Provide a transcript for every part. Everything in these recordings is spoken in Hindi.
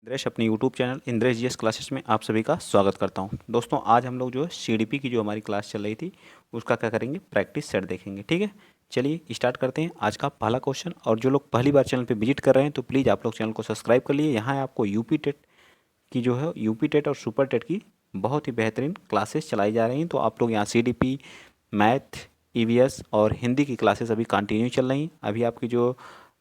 इंद्रेश अपने YouTube channel Indresh GS classes में आप सभी का स्वागत करता हूं। दोस्तों आज हम लोग जो है सीडीपी की जो हमारी क्लास चल रही थी उसका क्या करेंगे, प्रैक्टिस सेट देखेंगे। ठीक है, चलिए स्टार्ट करते हैं आज का पहला क्वेश्चन। और जो लोग पहली बार चैनल पे विजिट कर रहे हैं तो प्लीज़ आप लोग चैनल को सब्सक्राइब कर लिए। यहाँ आपको यूपी टेट की जो है यूपी टेट और सुपर टेट की बहुत ही बेहतरीन क्लासेस चलाई जा रही हैं। तो आप लोग यहाँ सीडीपी, मैथ, ईवीएस और हिंदी की क्लासेस अभी कंटिन्यू चल रही हैं। अभी आपकी जो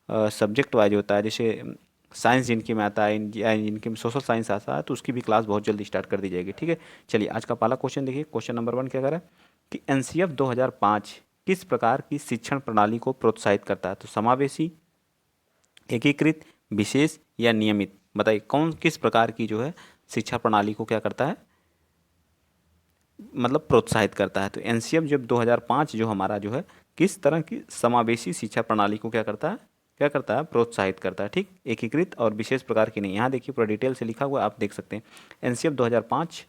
सब्जेक्ट वाइज होता है, जैसे साइंस जिनके में आता है या जिनके में सोशल साइंस आता है, तो उसकी भी क्लास बहुत जल्दी स्टार्ट कर दी जाएगी। ठीक है, चलिए आज का पहला क्वेश्चन देखिए। क्वेश्चन नंबर 1 क्या कह रहा है कि एनसीएफ 2005 किस प्रकार की शिक्षण प्रणाली को प्रोत्साहित करता है? तो समावेशी, एकीकृत, विशेष या नियमित, बताइए कौन किस प्रकार की जो है शिक्षा प्रणाली को क्या करता है, मतलब प्रोत्साहित करता है। तो एनसीएफ जब 2005 जो हमारा जो है किस तरह की समावेशी शिक्षा प्रणाली को क्या करता है, प्रोत्साहित करता है। ठीक, एकीकृत और विशेष प्रकार की नहीं। यहाँ देखिए पूरा डिटेल से लिखा हुआ है, आप देख सकते हैं। एनसीएफ 2005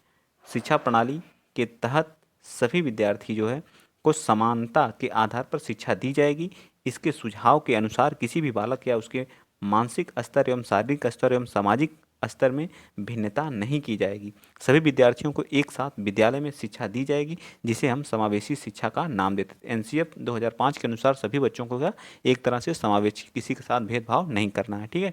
शिक्षा प्रणाली के तहत सभी विद्यार्थी जो है को समानता के आधार पर शिक्षा दी जाएगी। इसके सुझाव के अनुसार किसी भी बालक या उसके मानसिक स्तर एवं शारीरिक स्तर एवं सामाजिक स्तर में भिन्नता नहीं की जाएगी। सभी विद्यार्थियों को एक साथ विद्यालय में शिक्षा दी जाएगी, जिसे हम समावेशी शिक्षा का नाम देते हैं। एनसीएफ 2005 के अनुसार सभी बच्चों को क्या एक तरह से समावेशी, किसी के साथ भेदभाव नहीं करना है। ठीक है,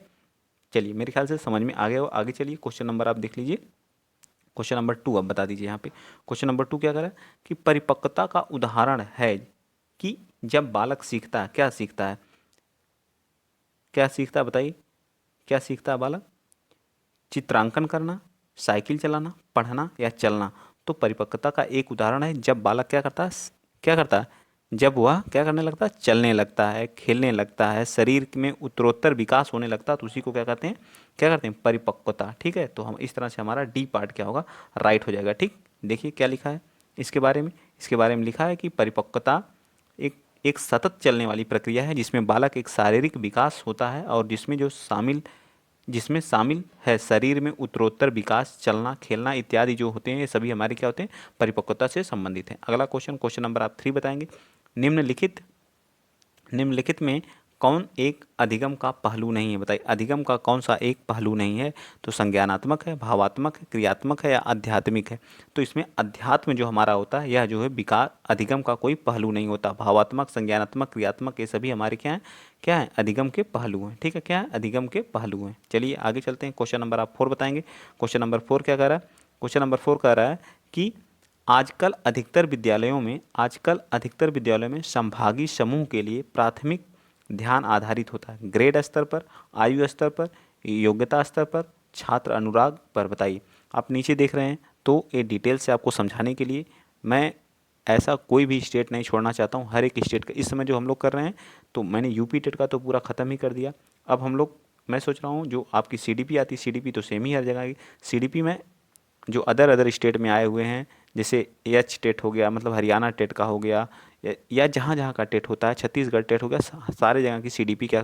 चलिए मेरे ख्याल से समझ में आ गया हो। आगे चलिए क्वेश्चन नंबर आप देख लीजिए। क्वेश्चन नंबर 2 अब बता दीजिए। यहाँ पे क्वेश्चन नंबर 2 क्या कह रहा है कि परिपक्वता का उदाहरण है कि जब बालक सीखता है, क्या सीखता है, बताइए क्या सीखता है बालक? चित्रांकन करना, साइकिल चलाना, पढ़ना या चलना। तो परिपक्वता का एक उदाहरण है जब बालक क्या करता है, जब वह क्या करने लगता है, चलने लगता है, खेलने लगता है, शरीर में उत्तरोत्तर विकास होने लगता है, तो उसी को क्या कहते हैं, परिपक्वता। ठीक है, तो हम इस तरह से हमारा डी पार्ट क्या होगा, राइट हो जाएगा। ठीक, देखिए क्या लिखा है इसके बारे में। लिखा है कि परिपक्वता एक एक सतत चलने वाली प्रक्रिया है जिसमें बालक एक शारीरिक विकास होता है और जिसमें शामिल है शरीर में उत्तरोत्तर विकास, चलना, खेलना इत्यादि जो होते हैं, ये सभी हमारे क्या होते हैं, परिपक्वता से संबंधित हैं। अगला क्वेश्चन, क्वेश्चन नंबर आप 3 बताएंगे। निम्नलिखित निम्नलिखित में कौन एक अधिगम का पहलू नहीं है? बताइए अधिगम का कौन सा एक पहलू नहीं है? तो संज्ञानात्मक है, भावात्मक है, क्रियात्मक है या आध्यात्मिक है? तो इसमें अध्यात्म जो हमारा होता है, यह जो है विकास अधिगम का कोई पहलू नहीं होता। भावात्मक, संज्ञानात्मक, क्रियात्मक ये सभी हमारे क्या हैं, अधिगम के पहलू हैं। ठीक है, क्या है, अधिगम के पहलू हैं। चलिए आगे चलते हैं। क्वेश्चन नंबर आप 4 बताएंगे। क्वेश्चन नंबर 4 क्या कह रहा है? क्वेश्चन नंबर 4 कह रहा है कि आजकल अधिकतर विद्यालयों में संभागी समूह के लिए प्राथमिक ध्यान आधारित होता है। ग्रेड स्तर पर, आयु स्तर पर, योग्यता स्तर पर, छात्र अनुराग पर। बताइए, आप नीचे देख रहे हैं तो ये डिटेल से आपको समझाने के लिए मैं ऐसा कोई भी स्टेट नहीं छोड़ना चाहता हूँ। हर एक स्टेट का इस समय जो हम लोग कर रहे हैं, तो मैंने यूपी टेट का तो पूरा ख़त्म ही कर दिया। अब हम लोग, मैं सोच रहा हूँ जो आपकी सीडीपी आती है, सीडीपी तो सेम ही हर जगह की। सीडीपी में जो अदर स्टेट में आए हुए हैं, जैसे एच टेट हो गया, मतलब हरियाणा टेट का हो गया, या जहाँ जहाँ का टेट होता है, छत्तीसगढ़ टेट हो गया, सारे जगह की सीडीपी क्या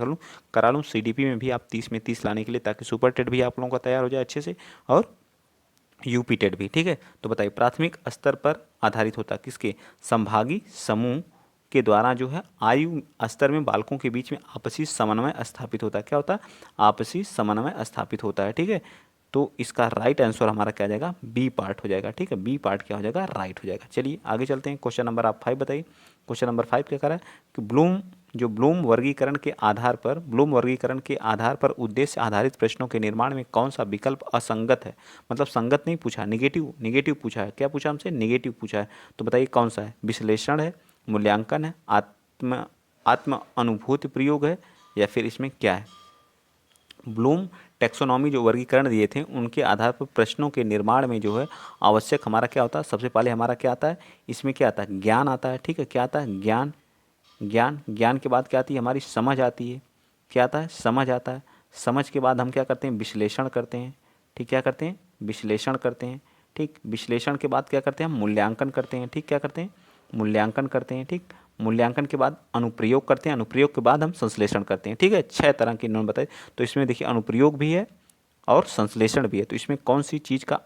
करा लूँ। सीडीपी में भी आप 30 में 30 लाने के लिए, ताकि सुपर टेट भी आप लोगों का तैयार हो जाए अच्छे से, और यूपी टेट भी। ठीक है, तो बताइए प्राथमिक स्तर पर आधारित होता है किसके, संभागी समूह के द्वारा जो है आयु स्तर में बालकों के बीच में आपसी समन्वय स्थापित होता है। क्या होता है, आपसी समन्वय स्थापित होता है। ठीक है, तो इसका राइट आंसर हमारा क्या आ जाएगा, बी पार्ट हो जाएगा। ठीक है, बी पार्ट क्या हो जाएगा, राइट हो जाएगा। चलिए आगे चलते हैं। क्वेश्चन नंबर आप 5 बताइए। क्वेश्चन नंबर 5 क्या कर रहा है कि ब्लूम वर्गीकरण के आधार पर उद्देश्य आधारित प्रश्नों के निर्माण में कौन सा विकल्प असंगत है? मतलब संगत नहीं पूछा, निगेटिव पूछा है। क्या पूछा हमसे, निगेटिव पूछा है। तो बताइए कौन सा है, विश्लेषण है, मूल्यांकन है, आत्म अनुभूति प्रयोग है, या फिर इसमें क्या है? ब्लूम टेक्सोनॉमी जो वर्गीकरण दिए थे, उनके आधार पर प्रश्नों के निर्माण में जो है आवश्यक हमारा क्या होता है, सबसे पहले हमारा क्या आता है, इसमें क्या आता है, ज्ञान आता है। ठीक है, क्या आता है, ज्ञान के बाद क्या आती है, हमारी समझ आती है। क्या आता है, समझ आता है। समझ के बाद हम क्या करते हैं, विश्लेषण करते हैं। ठीक, क्या करते हैं, विश्लेषण करते हैं। ठीक, विश्लेषण के बाद क्या करते हैं, हम मूल्यांकन करते हैं। ठीक, क्या करते हैं, मूल्यांकन करते हैं। ठीक, मूल्यांकन के बाद अनुप्रयोग करते हैं। अनुप्रयोग के बाद हम संश्लेषण करते हैं। ठीक है, 6 तरह के इन्होंने बताए। तो इसमें देखिए अनुप्रयोग भी है और संश्लेषण भी है। तो इसमें कौन सी चीज़ का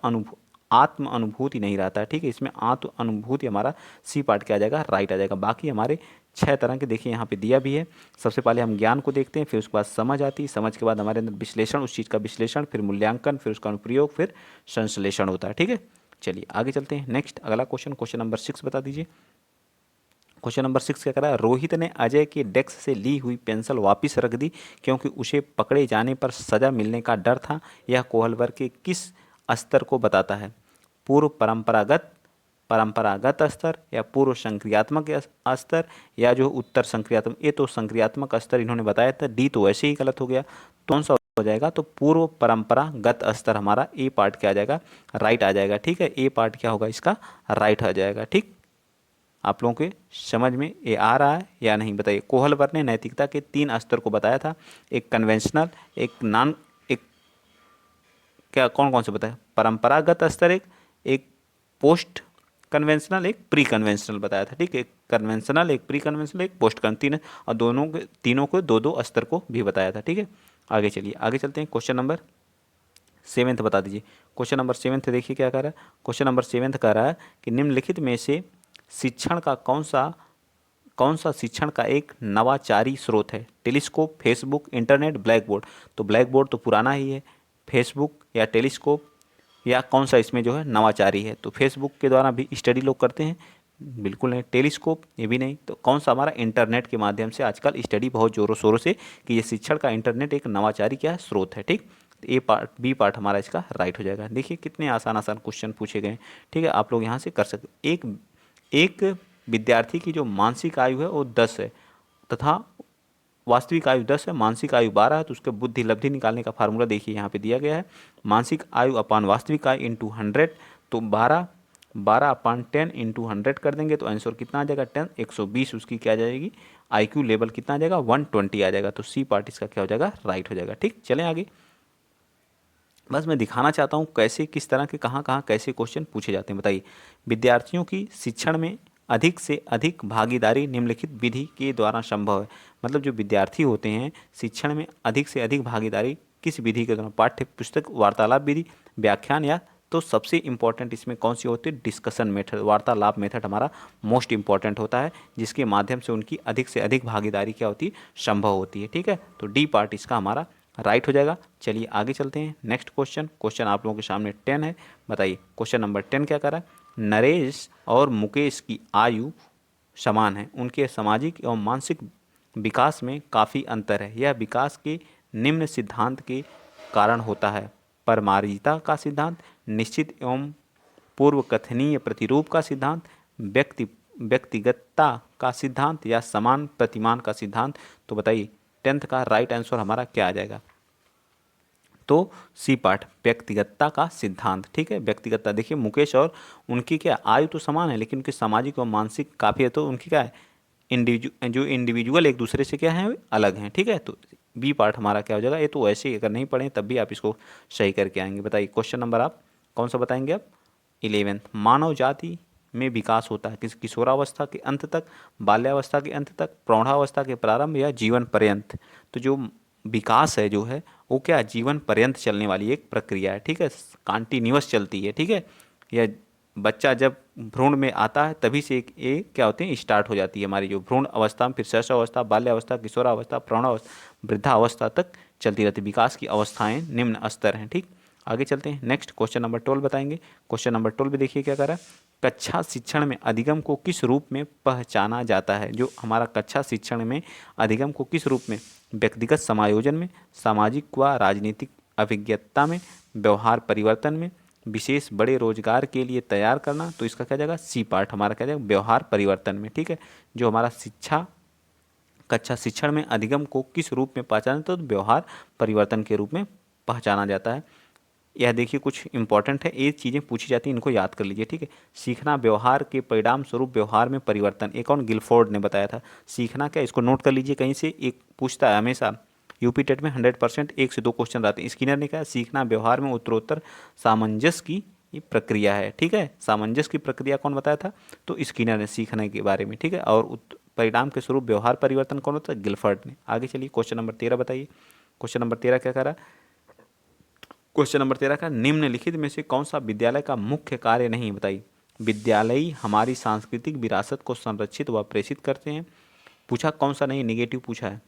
आत्म अनुभूति नहीं रहता है। ठीक है, इसमें आत्म अनुभूति हमारा सी पार्ट क्या आ जाएगा, राइट आ जाएगा। बाकी हमारे 6 तरह के देखिए यहाँ पे दिया भी है। सबसे पहले हम ज्ञान को देखते हैं, फिर उसके बाद समझ आती है, समझ के बाद हमारे अंदर विश्लेषण, उस चीज़ का विश्लेषण, फिर मूल्यांकन, फिर उसका अनुप्रयोग, फिर संश्लेषण होता है। ठीक है, चलिए आगे चलते हैं। नेक्स्ट अगला क्वेश्चन, क्वेश्चन नंबर 6 बता दीजिए। क्वेश्चन नंबर 6 क्या करा है, रोहित ने अजय के डेस्क से ली हुई पेंसिल वापस रख दी क्योंकि उसे पकड़े जाने पर सजा मिलने का डर था। यह कोहलवर के किस स्तर को बताता है? पूर्व परंपरागत परंपरागत स्तर, या पूर्व संक्रियात्मक स्तर, या जो उत्तर संक्रियात्मक। ये तो संक्रियात्मक स्तर इन्होंने बताया था, डी तो वैसे ही गलत हो गया। कौन सा हो जाएगा? तो पूर्व परंपरागत स्तर हमारा ए पार्ट क्या आ जाएगा? राइट आ जाएगा। ठीक है, ए पार्ट क्या होगा इसका? राइट आ जाएगा। ठीक, आप लोगों के समझ में ये आ रहा है या नहीं बताइए। कोहलवर ने नैतिकता के 3 स्तर को बताया था, एक कन्वेंशनल, एक नॉन, एक क्या, कौन कौन से बताया? परंपरागत स्तर, एक पोस्ट कन्वेंशनल, एक प्री कन्वेंशनल बताया था। ठीक है, एक कन्वेंशनल, एक प्री कन्वेंशनल, एक पोस्ट तीन, और दोनों के तीनों को 2-2 स्तर को भी बताया था। ठीक है, आगे चलिए, आगे चलते हैं। क्वेश्चन नंबर 7 बता दीजिए। क्वेश्चन नंबर 7 देखिए क्या कह रहा है। क्वेश्चन नंबर 7 कह रहा है कि निम्नलिखित में से शिक्षण का कौन सा शिक्षण का एक नवाचारी स्रोत है? Telescope, Facebook, internet, black board. तो ब्लैक बोर्ड तो पुराना ही है, फेसबुक या टेलीस्कोप या कौन सा इसमें जो है नवाचारी है? तो फेसबुक के द्वारा भी स्टडी लोग करते हैं, बिल्कुल नहीं। टेलीस्कोप ये भी नहीं। तो कौन सा? हमारा इंटरनेट के माध्यम से आजकल स्टडी बहुत जोरों शोरों से कि ये शिक्षण का इंटरनेट एक नवाचारी क्या स्रोत है। ठीक, ए पार्ट, बी पार्ट हमारा इसका राइट हो जाएगा। देखिए कितने आसान आसान क्वेश्चन पूछे गए। ठीक है, आप लोग यहाँ से कर सकते। एक एक विद्यार्थी की जो मानसिक आयु है वो 10 है तथा वास्तविक आयु 10 है, मानसिक आयु 12 है, तो उसके बुद्धि लब्धि निकालने का फार्मूला देखिए यहाँ पे दिया गया है। मानसिक आयु अपान वास्तविक आयु इंटू 100, तो 12 अपान 10 इंटू 100 कर देंगे तो आंसर कितना आ जाएगा? 10, 120 उसकी क्या आ जाएगी? आईक्यू लेवल कितना आ जाएगा? 120 आ जाएगा। तो सी पार्ट इसका क्या हो जाएगा? राइट हो जाएगा। ठीक, चलें आगे। बस मैं दिखाना चाहता हूँ कैसे, किस तरह के, कहाँ कहाँ कैसे क्वेश्चन पूछे जाते हैं। बताइए, विद्यार्थियों की शिक्षण में अधिक से अधिक भागीदारी निम्नलिखित विधि के द्वारा संभव है। मतलब जो विद्यार्थी होते हैं शिक्षण में अधिक से अधिक भागीदारी किस विधि के द्वारा? पाठ्य पुस्तक, वार्तालाप विधि, व्याख्यान, या तो सबसे इंपॉर्टेंट इसमें कौन सी होती है? डिस्कशन मेथड, वार्तालाप मेथड हमारा मोस्ट इंपॉर्टेंट होता है, जिसके माध्यम से उनकी अधिक से अधिक भागीदारी क्या होती है? संभव होती है। ठीक है, तो डी पार्ट इसका हमारा राइट हो जाएगा। चलिए आगे चलते हैं। नेक्स्ट क्वेश्चन, क्वेश्चन आप लोगों के सामने 10 है। बताइए क्वेश्चन नंबर 10 क्या कर रहा है? नरेश और मुकेश की आयु समान है, उनके सामाजिक एवं मानसिक विकास में काफ़ी अंतर है। यह विकास के निम्न सिद्धांत के कारण होता है: परमार्जिता का सिद्धांत, निश्चित एवं पूर्व कथनीय प्रतिरूप का सिद्धांत, व्यक्तिगतता का सिद्धांत, या समान प्रतिमान का सिद्धांत। तो बताइए 10th का राइट आंसर हमारा क्या आ जाएगा? तो सी पार्ट, व्यक्तिगतता का सिद्धांत। ठीक है, व्यक्तिगतता। देखिए मुकेश और उनकी क्या आयु तो समान है, लेकिन उनकी सामाजिक और मानसिक काफ़ी है, तो उनकी क्या है? जो इंडिविजुअल एक दूसरे से क्या है? अलग हैं। ठीक है, तो बी पार्ट हमारा क्या हो जाएगा? ये तो वैसे ही अगर नहीं पढ़ें तब भी आप इसको सही करके आएंगे। बताइए क्वेश्चन नंबर आप कौन सा बताएंगे? आप 11th, मानव जाति में विकास होता है किस किशोरावस्था के अंत तक, बाल्यावस्था के अंत तक, प्रौढ़ावस्था के प्रारंभ, या जीवन पर्यंत? तो जो विकास है जो है वो क्या, जीवन पर्यंत चलने वाली एक प्रक्रिया है। ठीक है, कंटिन्यूअस चलती है। ठीक है, यह बच्चा जब भ्रूण में आता है तभी से ये क्या होते हैं? स्टार्ट हो जाती है हमारी जो भ्रूण अवस्था, फिर शैशवावस्था, बाल्यावस्था, किशोरावस्था, प्रौढ़ावस्था, वृद्धावस्था तक चलती रहती है। विकास की अवस्थाएं निम्न स्तर हैं। ठीक, आगे चलते हैं। नेक्स्ट क्वेश्चन नंबर 12 बताएंगे। क्वेश्चन नंबर 12 भी देखिए क्या कर रहा है। कक्षा शिक्षण में अधिगम को किस रूप में पहचाना जाता है? जो हमारा कक्षा शिक्षण में अधिगम को किस रूप में? व्यक्तिगत समायोजन में, सामाजिक व राजनीतिक अभिज्ञता में, व्यवहार परिवर्तन में, विशेष बड़े रोजगार के लिए तैयार करना। तो इसका क्या जाएगा? सी पार्ट हमारा क्या जाएगा? व्यवहार परिवर्तन में। ठीक है, जो हमारा कक्षा शिक्षण में अधिगम को किस रूप में पहचाना जाता है? तो व्यवहार परिवर्तन के रूप में पहचाना जाता है। यह देखिए कुछ इंपॉर्टेंट है, ये चीज़ें पूछी जाती हैं, इनको याद कर लीजिए। ठीक है, सीखना व्यवहार के परिणाम स्वरूप व्यवहार में परिवर्तन। एक और गिलफोर्ड ने बताया था। सीखना क्या, इसको नोट कर लीजिए, कहीं से एक पूछता है हमेशा यूपी टेट में 100% 1 से 2 क्वेश्चन रहते हैं। स्किनर ने कहा सीखना व्यवहार में उत्तरोत्तर सामंजस्य की ये प्रक्रिया है। ठीक है, सामंजस्य की प्रक्रिया कौन बताया था? तो स्किनर ने सीखने के बारे में। ठीक है, और परिणाम के स्वरूप व्यवहार परिवर्तन कौन होता है? गिलफर्ड ने। आगे चलिए क्वेश्चन नंबर 13 बताइए। क्वेश्चन नंबर 13 क्या कह रहा है? क्वेश्चन नंबर 13 का निम्नलिखित में से कौन सा विद्यालय का मुख्य कार्य नहीं? बताइए। विद्यालय हमारी सांस्कृतिक विरासत को संरक्षित व प्रेषित करते हैं, पूछा कौन सा नहीं, निगेटिव पूछा है,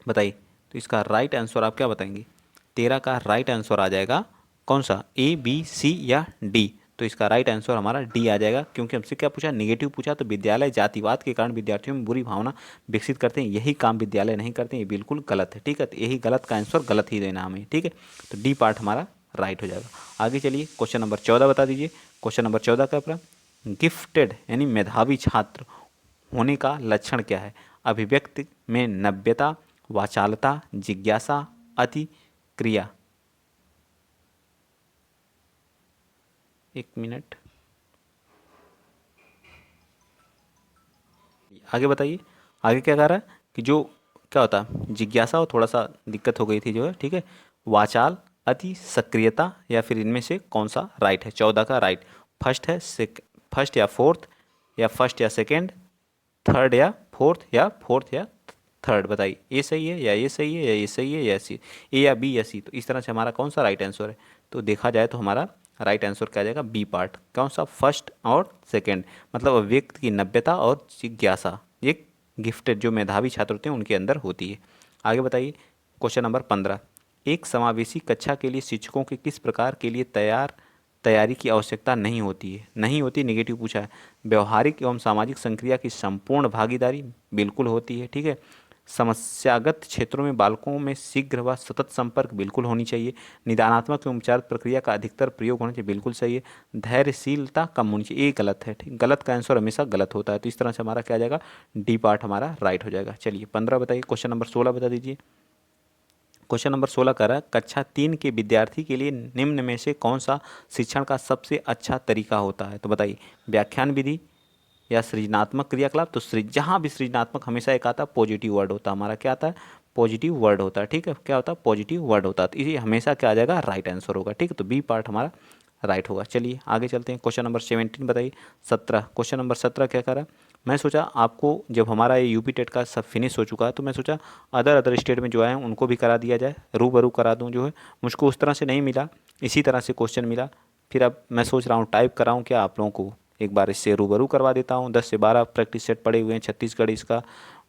बताइए। तो इसका राइट आंसर आप क्या बताएंगे? 13 का राइट आंसर आ जाएगा कौन सा, ए बी सी या डी? तो इसका राइट आंसर हमारा डी आ जाएगा, क्योंकि हमसे क्या पूछा, निगेटिव पूछा। तो विद्यालय जातिवाद के कारण विद्यार्थियों में बुरी भावना विकसित करते हैं, यही काम विद्यालय नहीं करते, ये बिल्कुल गलत है, ठीक है। तो यही गलत का आंसर गलत ही देना हमें, ठीक है। तो डी पार्ट हमारा राइट हो जाएगा। आगे चलिए, क्वेश्चन नंबर 14 बता दीजिए। क्वेश्चन नंबर 14 का अपना, गिफ्टेड यानी मेधावी छात्र होने का लक्षण क्या है? अभिव्यक्ति में नव्यता, वाचालता, जिज्ञासा, अति क्रिया। एक मिनट, आगे बताइए। आगे क्या कह रहा है कि जो क्या होता है, जिज्ञासा और थोड़ा सा दिक्कत हो गई थी जो है, ठीक है। वाचाल, अति सक्रियता, या फिर इनमें से कौन सा राइट है? 14 का राइट फर्स्ट है, फर्स्ट या फोर्थ, या फर्स्ट या सेकेंड, थर्ड या फोर्थ, या फोर्थ या थर्ड, बताइए। ये सही है या ये सही है या ये सही है या सी, ए या बी या सी? तो इस तरह से हमारा कौन सा राइट आंसर है? तो देखा जाए तो हमारा राइट आंसर क्या आ जाएगा, बी पार्ट। कौन सा, फर्स्ट और सेकंड, मतलब व्यक्ति की नव्यता और जिज्ञासा, ये गिफ्टेड जो मेधावी छात्र होते हैं उनके अंदर होती है। आगे बताइए, क्वेश्चन नंबर 15, एक समावेशी कक्षा के लिए शिक्षकों के किस प्रकार के लिए तैयारी की आवश्यकता नहीं होती है? नहीं होती, निगेटिव पूछा है। व्यवहारिक एवं सामाजिक संक्रिया की संपूर्ण भागीदारी बिल्कुल होती है, ठीक है। समस्यागत क्षेत्रों में बालकों में शीघ्र व सतत संपर्क बिल्कुल होनी चाहिए। निदानात्मक एवं उपचार प्रक्रिया का अधिकतर प्रयोग होना चाहिए, बिल्कुल सही है। धैर्यशीलता कम होनी चाहिए, ये गलत है, ठीक। गलत का आंसर हमेशा गलत होता है, तो इस तरह से हमारा क्या आ जाएगा, डी पार्ट हमारा राइट हो जाएगा। चलिए 15 बताइए। क्वेश्चन नंबर 16 बता दीजिए। क्वेश्चन नंबर 16 कर रहा है, कक्षा 3 के विद्यार्थी के लिए निम्न में से कौन सा शिक्षण का सबसे अच्छा तरीका होता है? तो बताइए, व्याख्यान विधि या सृजनात्मक क्रियाकलाप? तो जहाँ भी सृजनात्मक हमेशा एक आता है पॉजिटिव वर्ड होता है, हमारा क्या आता है, पॉजिटिव वर्ड होता है, ठीक है। क्या होता है, पॉजिटिव वर्ड होता है, तो ये हमेशा क्या आ जाएगा, राइट आंसर होगा, ठीक है। तो बी पार्ट हमारा राइट होगा। चलिए आगे चलते हैं। क्वेश्चन नंबर 17 बताइए। 17, क्वेश्चन नंबर 17 क्या करा, मैं सोचा आपको जब हमारा ये यूपी टेट का सब फिनिश हो चुका है तो मैं सोचा अदर स्टेट में जो आए हैं उनको भी करा दिया जाए, रूबरू करा दूं जो है। मुझको उस तरह से नहीं मिला, इसी तरह से क्वेश्चन मिला। फिर अब मैं सोच रहा हूँ टाइप कराऊँ क्या आप लोगों को, एक बार इससे रूबरू करवा देता हूँ। 10 से 12 प्रैक्टिस सेट पड़े हुए हैं, छत्तीसगढ़ इसका,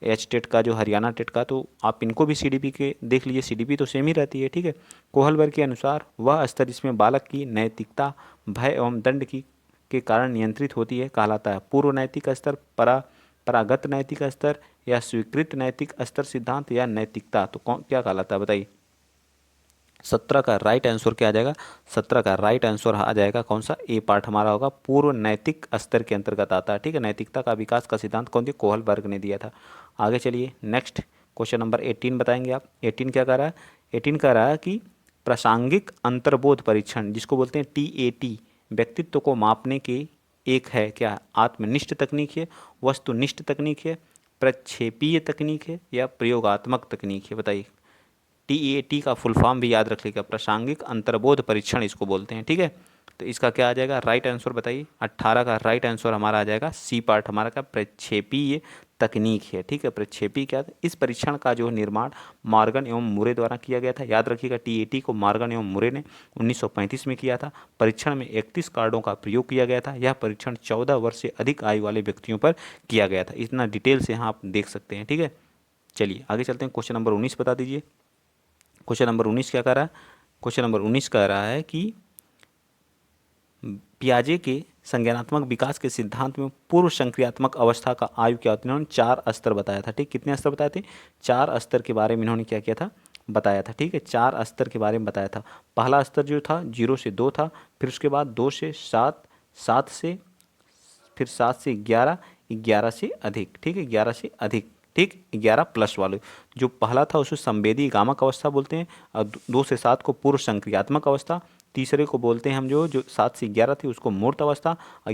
एच टेट का, जो हरियाणा टेट का, तो आप इनको भी सीडीपी के देख लीजिए, सीडीपी तो सेम ही रहती है, ठीक है। कोहलबर के अनुसार वह स्तर जिसमें बालक की नैतिकता भय एवं दंड की के कारण नियंत्रित होती है कहलाता है पूर्व नैतिक स्तर, परागत नैतिक स्तर, या स्वीकृत नैतिक स्तर सिद्धांत, या नैतिकता। तो कौन क्या कहलाता है बताइए। 17 का राइट आंसर क्या आ जाएगा, 17 का राइट आंसर आ जाएगा कौन सा, ए पार्ट हमारा होगा, पूर्व नैतिक स्तर के अंतर्गत आता है, ठीक है। नैतिकता का विकास का सिद्धांत कौन दिया, कोहलबर्ग ने दिया था। आगे चलिए नेक्स्ट क्वेश्चन नंबर 18 बताएंगे आप। 18 क्या कर रहा है, 18 कह रहा है कि प्रासंगिक अंतर्बोध परीक्षण, जिसको बोलते हैं TAT, व्यक्तित्व को मापने के एक है क्या, आत्मनिष्ठ तकनीक है, वस्तुनिष्ठ तकनीक है, प्रक्षेपीय तकनीक है, या प्रयोगात्मक तकनीक है? बताइए। TAT का फुल फॉर्म भी याद रख लीजिएगा, प्रासंगिक अंतर्बोध परीक्षण इसको बोलते हैं, ठीक है। तो इसका क्या आ जाएगा राइट आंसर बताइए। 18 का राइट आंसर हमारा आ जाएगा सी पार्ट हमारा का, प्रक्षेपीय तकनीक है, ठीक है। प्रक्षेपी क्या, इस परीक्षण का जो निर्माण मॉर्गन एवं मुरे द्वारा किया गया था, याद रखिएगा। TAT को मॉर्गन एवं मुरे ने 1935 में किया था। परीक्षण में 31 कार्डों का प्रयोग किया गया था। यह परीक्षण 14 वर्ष से अधिक आयु वाले व्यक्तियों पर किया गया था। इतना डिटेल से यहाँ आप देख सकते हैं, ठीक है। चलिए आगे चलते हैं। क्वेश्चन नंबर 19 बता दीजिए। क्वेश्चन नंबर 19 क्या कर रहा है, क्वेश्चन नंबर 19 कह रहा है कि पियाजे के संज्ञानात्मक विकास के सिद्धांत में पूर्व संक्रियात्मक अवस्था का आयु क्या होता है, इन्होंने 4 स्तर बताया था, ठीक। कितने स्तर बताए थे, 4 स्तर के बारे में इन्होंने क्या किया था, बताया था, ठीक है। 4 स्तर के बारे में बताया था। पहला स्तर जो था 0 से 2 था, फिर उसके बाद 2 से 7, 7 से, फिर 7 से 11, 11 से अधिक, ठीक है, 11 से अधिक, ठीक, 11 प्लस वाले। जो पहला था उसे संवेदी गामक अवस्था बोलते हैं, और 2 से 7 को पूर्व संक्रियात्मक अवस्था, तीसरे को बोलते हैं हम जो 7 से 11 थे उसको मूर्त अवस्था, और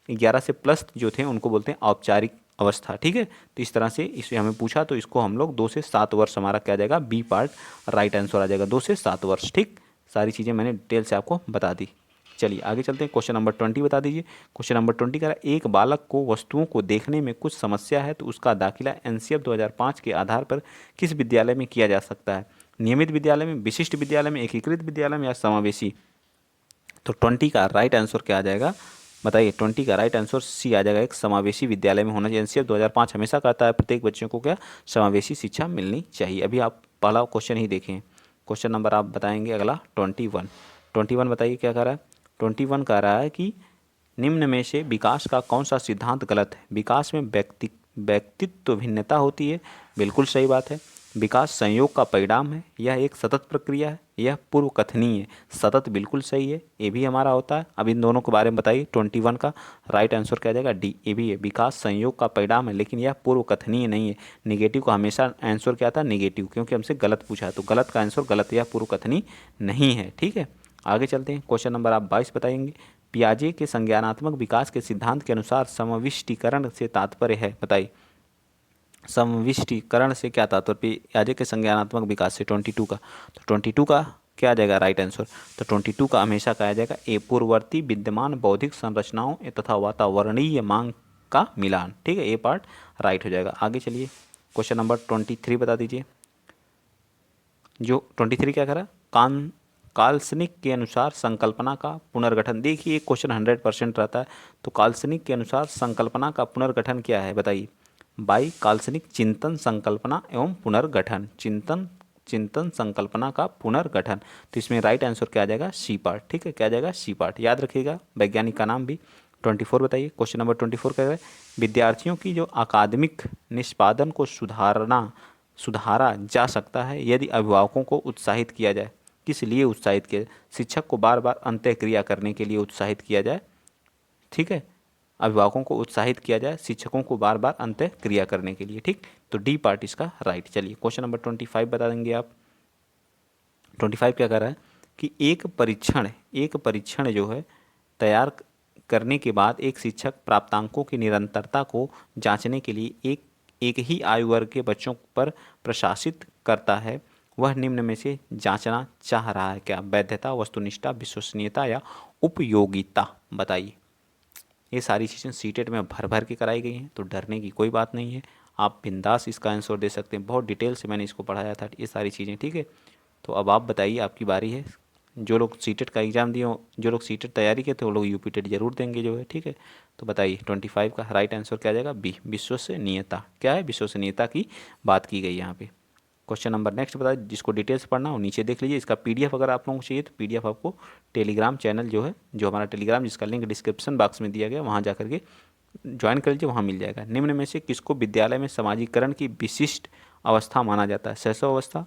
11 से प्लस जो थे उनको बोलते हैं औपचारिक अवस्था, ठीक है। तो इस तरह से इसे हमें पूछा तो इसको हम लोग 2 से 7 वर्ष हमारा क्या आ जाएगा, बी पार्ट राइट आंसर आ जाएगा, 2 से 7 वर्ष, ठीक। सारी चीज़ें मैंने डिटेल से आपको बता दी। चलिए आगे चलते हैं। क्वेश्चन नंबर 20 बता दीजिए। क्वेश्चन नंबर 20 का एक बालक को वस्तुओं को देखने में कुछ समस्या है तो उसका दाखिला NCF 2005 के आधार पर किस विद्यालय में किया जा सकता है, नियमित विद्यालय में, विशिष्ट विद्यालय में, एकीकृत विद्यालय में, या समावेशी? तो 20 का राइट आंसर क्या आ जाएगा, बताइए 20 का राइट आंसर सी आ जाएगा, एक समावेशी विद्यालय में होना चाहिए। एनसीएफ 2005 हमेशा कहता है प्रत्येक बच्चों को क्या समावेशी शिक्षा मिलनी चाहिए। अभी आप पहला क्वेश्चन ही देखें, क्वेश्चन नंबर आप बताएंगे अगला 21। 21 बताइए क्या कह रहा है। 21 कह रहा है कि निम्न में से विकास का कौन सा सिद्धांत गलत है। विकास में व्यक्तित्व भिन्नता होती है, बिल्कुल सही बात है। विकास संयोग का परिणाम है, यह एक सतत प्रक्रिया है, यह पूर्व कथनीय है, सतत बिल्कुल सही है, ये भी हमारा होता है। अब इन दोनों के बारे में बताइए। 21 का राइट आंसर क्या जाएगा, डी, ये भी है। विकास संयोग का परिणाम है लेकिन यह पूर्व कथनीय नहीं है। निगेटिव का हमेशा आंसर क्या था, निगेटिव, क्योंकि हमसे गलत पूछा है तो गलत का आंसर गलत, यह पूर्व कथनीय नहीं है। ठीक है, आगे चलते हैं। क्वेश्चन नंबर आप 22 बताएंगे। पियाजे के संज्ञानात्मक विकास के सिद्धांत के अनुसार समविष्टीकरण से तात्पर्य है, बताइए। समविष्टीकरण से क्या तात्पर्य, पियाजे के संज्ञानात्मक विकास से 22 का, तो 22 का क्या आ जाएगा राइट आंसर। तो 22 का हमेशा कहा जाएगा ए, पूर्ववर्ती विद्यमान बौद्धिक संरचनाओं तथा वातावरणीय मांग का मिलान। ठीक है, ए पार्ट राइट हो जाएगा। आगे चलिए, क्वेश्चन नंबर 23 बता दीजिए। जो 23 क्या करा, काल्पनिक के अनुसार संकल्पना का पुनर्गठन। देखिए क्वेश्चन 100% रहता है, तो काल्पनिक के अनुसार संकल्पना का पुनर्गठन क्या है, बताइए। बाई काल्पनिक चिंतन संकल्पना एवं पुनर्गठन, चिंतन संकल्पना का पुनर्गठन। तो इसमें राइट आंसर क्या आ जाएगा, सी पार्ट। ठीक है, क्या आ जाएगा, सी पार्ट। याद रखिएगा वैज्ञानिक का नाम भी। 24 बताइए, क्वेश्चन नंबर 24 क्या है। विद्यार्थियों की जो अकादमिक निष्पादन को सुधारा जा सकता है यदि अभिभावकों को उत्साहित किया जाए। किस लिए उत्साहित किया जाए, शिक्षक को बार बार अंतःक्रिया करने के लिए उत्साहित किया जाए। ठीक है, अभिभावकों को उत्साहित किया जाए शिक्षकों को बार बार अंतःक्रिया करने के लिए। ठीक, तो डी पार्ट इसका राइट। चलिए क्वेश्चन नंबर 25 बता देंगे आप। 25 क्या कर रहा है कि एक परीक्षण जो है तैयार करने के बाद एक शिक्षक प्राप्तांकों की निरंतरता को जांचने के लिए एक ही आयु वर्ग के बच्चों पर प्रशासित करता है। वह निम्न में से जांचना चाह रहा है क्या, वैधता, वस्तुनिष्ठता, विश्वसनीयता या उपयोगिता, बताइए। ये सारी चीज़ें सीटेट में भर भर के कराई गई हैं, तो डरने की कोई बात नहीं है। आप बिंदास इसका आंसर दे सकते हैं, बहुत डिटेल से मैंने इसको पढ़ाया था ये सारी चीज़ें। ठीक है, तो अब आप बताइए, आपकी बारी है। जो लोग सीटेट का एग्ज़ाम दिए हो, जो लोग सीटेट तैयारी के थे वो लोग यूपी टेट जरूर देंगे जो है। ठीक है, तो बताइए 25 का राइट आंसर क्या आ जाएगा, बी, विश्वसनीयता। क्या है, विश्वसनीयता की बात की गई यहाँ पे। क्वेश्चन नंबर नेक्स्ट बताइए, जिसको डिटेल्स पढ़ना हो नीचे देख लीजिए। इसका पीडीएफ अगर आप लोगों को चाहिए तो पीडीएफ आपको टेलीग्राम चैनल जो है, जो हमारा टेलीग्राम जिसका लिंक डिस्क्रिप्शन बॉक्स में दिया गया, वहाँ जा करके ज्वाइन कर लीजिए, वहाँ मिल जाएगा। निम्न में से किसको विद्यालय में समाजीकरण की विशिष्ट अवस्था माना जाता है, शैशव अवस्था,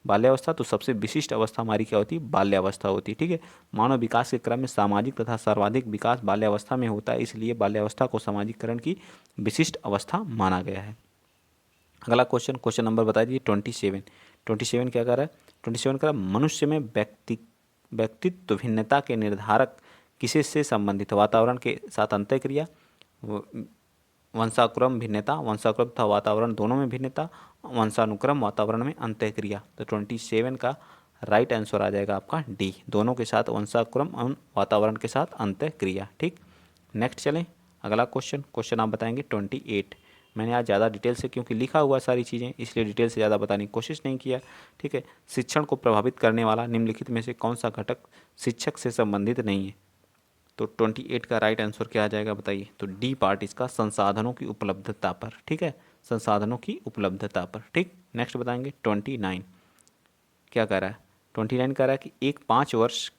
बाल्यावस्था। तो सबसे विशिष्ट अवस्था हमारी क्या होती है, बाल्यावस्था होती है। ठीक है, मानव विकास के क्रम में सामाजिक तथा सर्वाधिक विकास बाल्यावस्था में होता है, इसलिए बाल्यावस्था को समाजीकरण की विशिष्ट अवस्था माना गया है। अगला क्वेश्चन नंबर बता दीजिए 27। 27 क्या कर रहा है, 27 कर रहा है मनुष्य में व्यक्तित्व भिन्नता के निर्धारक किसे से संबंधित है, वातावरण के साथ अंतःक्रिया, वंशानुक्रम भिन्नता, वंशानुक्रम तथा वातावरण दोनों में भिन्नता, वंशानुक्रम वातावरण में अंतःक्रिया। तो 27 का राइट आंसर आ जाएगा आपका डी, दोनों के साथ वंशानुक्रम और वातावरण के साथ अंतःक्रिया। ठीक, नेक्स्ट चलें, अगला क्वेश्चन आप बताएंगे 28। मैंने आज ज़्यादा डिटेल से, क्योंकि लिखा हुआ सारी चीज़ें, इसलिए डिटेल से ज़्यादा बताने की कोशिश नहीं किया। ठीक है, शिक्षण को प्रभावित करने वाला निम्नलिखित में से कौन सा घटक शिक्षक से संबंधित नहीं है। तो 28 का राइट आंसर क्या आ जाएगा, बताइए। तो डी पार्ट इसका, संसाधनों की उपलब्धता पर। ठीक है, संसाधनों की उपलब्धता पर। ठीक, नेक्स्ट बताएंगे 29 क्या कह रहा है। 29 कह रहा है कि एक 5 वर्ष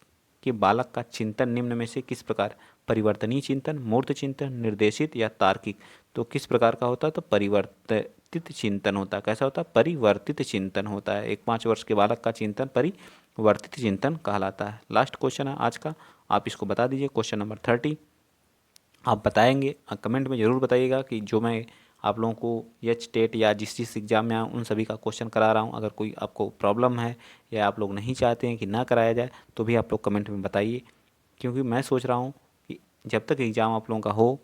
के बालक का चिंतन निम्न में से किस प्रकार, परिवर्तनीय चिंतन, मूर्त चिंतन, निर्देशित या तार्किक। तो किस प्रकार का होता है, तो परिवर्तित चिंतन होता है। कैसा होता है, परिवर्तित चिंतन होता है। एक 5 वर्ष के बालक का चिंतन परिवर्तित चिंतन कहलाता है। लास्ट क्वेश्चन है आज का, आप इसको बता दीजिए। क्वेश्चन नंबर 30 आप बताएंगे, कमेंट में ज़रूर बताइएगा कि जो मैं आप लोगों को एच टेट या जिस एग्ज़ाम में उन सभी का क्वेश्चन करा रहा हूँ। अगर कोई आपको प्रॉब्लम है या आप लोग नहीं चाहते हैं कि ना कराया जाए, तो भी आप लोग कमेंट में बताइए, क्योंकि मैं सोच रहा हूँ कि जब तक एग्ज़ाम आप लोगों का हो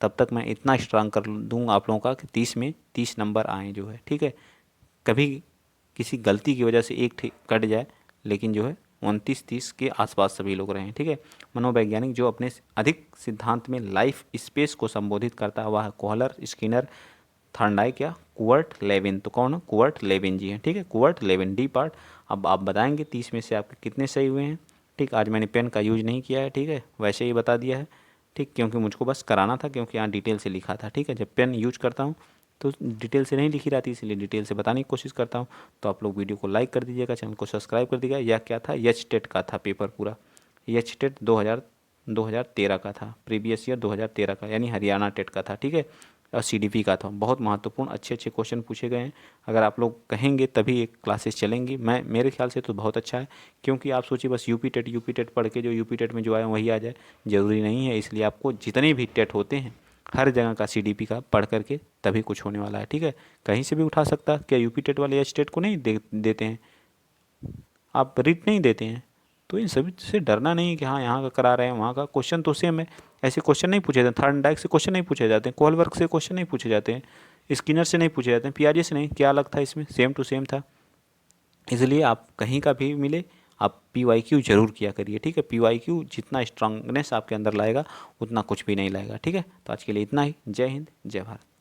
तब तक मैं इतना स्ट्रांग कर दूँगा आप लोगों का कि 30 में 30 नंबर आएँ जो है। ठीक है, कभी किसी गलती की वजह से एक कट जाए, लेकिन जो है 29-30 के आसपास सभी लोग रहें। ठीक है, मनोवैज्ञानिक जो अपने अधिक सिद्धांत में लाइफ स्पेस को संबोधित करता है वह है कोहलर, स्किनर, थॉर्नडाइक या कुवर्ट लेविन। तो कौन है, कुवर्ट लेविन जी हैं। ठीक है, कुवर्ट लेविन, डी पार्ट। अब आप बताएंगे 30 में से आपके कितने सही हुए हैं। ठीक, आज मैंने पेन का यूज नहीं किया है, ठीक है, वैसे ही बता दिया है। ठीक, क्योंकि मुझको बस कराना था, क्योंकि यहाँ डिटेल से लिखा था। ठीक है, जब पेन यूज करता हूँ तो डिटेल से नहीं लिखी रहती, इसलिए डिटेल से बताने की कोशिश करता हूँ। तो आप लोग वीडियो को लाइक कर दीजिएगा, चैनल को सब्सक्राइब कर दीजिएगा। यह क्या था, एच टेट का था पेपर पूरा, एच टेट 2013 का था, प्रीवियस ईयर 2013 का, यानी हरियाणा टेट का था। ठीक है, और सीडीपी का था। बहुत महत्वपूर्ण अच्छे अच्छे क्वेश्चन पूछे गए हैं। अगर आप लोग कहेंगे तभी एक क्लासेस चलेंगी। मेरे ख्याल से तो बहुत अच्छा है, क्योंकि आप सोचिए बस यूपी टेट पढ़ के जो यूपी टेट में जो आए वही आ जाए, ज़रूरी नहीं है। इसलिए आपको जितने भी टेट होते हैं हर जगह का सीडीपी का पढ़ करके तभी कुछ होने वाला है। ठीक है, कहीं से भी उठा सकता, क्या यूपी टेट वाले एच टेट को नहीं देते हैं, आप रीट नहीं देते हैं। तो इन सभी से डरना नहीं है कि हाँ यहाँ का करा रहे हैं वहाँ का, क्वेश्चन तो सेम है। ऐसे क्वेश्चन नहीं पूछे जाते, थर्ड से क्वेश्चन नहीं पूछे जाते हैं, कोलवर्क से क्वेश्चन नहीं पूछे जाते हैं, स्किनर से नहीं पूछे जाते हैं, पियाजे से नहीं। क्या अलग था इसमें, सेम टू सेम था। इसलिए आप कहीं का भी मिले आप PYQ जरूर किया करिए। ठीक है, PYQ जितना स्ट्रांगनेस आपके अंदर लाएगा उतना कुछ भी नहीं लाएगा। ठीक है, तो आज के लिए इतना ही। जय हिंद, जय भारत।